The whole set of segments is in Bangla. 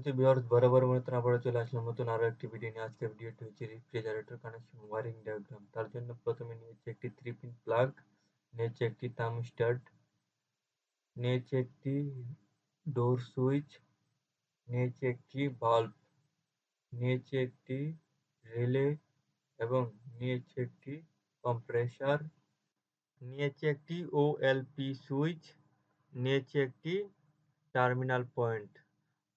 তো ভিউয়ার্স বরাবর মতন আবারও চলে আসলাম নতুন আরো একটি ভিডিও নিয়ে। আজকের ভিডিওটি হচ্ছে রেফ্রিজারেটর কানেকশন ওয়ারিং ডায়াগ্রাম। তার জন্য প্রথমে নিয়েছি একটি 3 পিন প্লাগ, নিয়েছি একটি থার্মোস্ট্যাট, নিয়েছি একটি ডোর সুইচ, নিয়েছি একটি বাল্ব, নিয়েছি একটি রিলে এবং নিয়েছি একটি কম্প্রেসার, নিয়েছি একটি ওএলপি সুইচ, নিয়েছি একটি টার্মিনাল পয়েন্ট।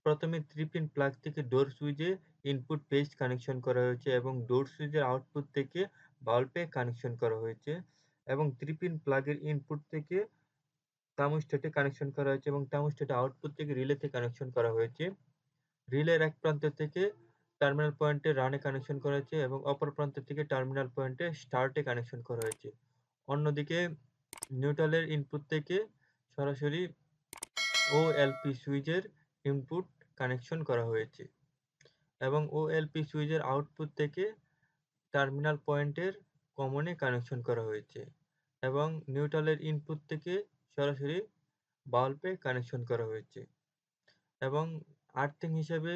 প্রথমে 3 পিন প্লাগ থেকে ডোর সুইচে ইনপুট পেজ কানেকশন করা হয়েছে এবং ডোর সুইচের আউটপুট থেকে বাল্বে কানেকশন করা হয়েছে এবং 3 পিন প্লাগের ইনপুট থেকে থার্মোস্ট্যাটে কানেকশন করা হয়েছে এবং থার্মোস্ট্যাটের আউটপুট থেকে রিলেতে কানেকশন করা হয়েছে। রিলের এক প্রান্ত থেকে টার্মিনাল পয়েন্টে রানে কানেকশন করা হয়েছে এবং অপর প্রান্ত থেকে টার্মিনাল পয়েন্টে স্টার্টে কানেকশন করা হয়েছে। অন্যদিকে নিউট্রালের ইনপুট থেকে সরাসরি ওএলপি সুইচের ইনপুট কানেকশন করা হয়েছে এবং ওএলপি সুইচের আউটপুট থেকে টার্মিনাল পয়েন্টের কমনে কানেকশন করা হয়েছে এবং নিউট্রালের ইনপুট থেকে সরাসরি বাল্বে কানেকশন করা হয়েছে এবং আর্থিং হিসেবে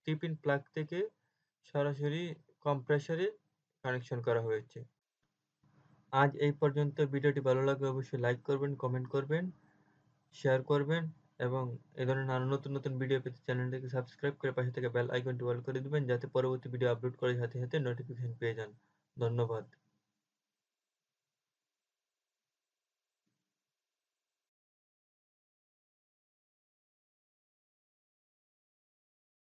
3 পিন প্লাগ থেকে সরাসরি কম্প্রেসরে কানেকশন করা হয়েছে। আজ এই পর্যন্ত। ভিডিওটি ভালো লাগলে অবশ্যই লাইক করবেন, কমেন্ট করবেন, শেয়ার করবেন এবং এ ধরনের আরো নতুন নতুন ভিডিও পেতে চ্যানেলটিকে সাবস্ক্রাইব করে পাশে থেকে বেল আইকনটি অল করে দিবেন যাতে পরবর্তী ভিডিও আপলোড করার সাথে সাথে নোটিফিকেশন পেয়ে যান। ধন্যবাদ।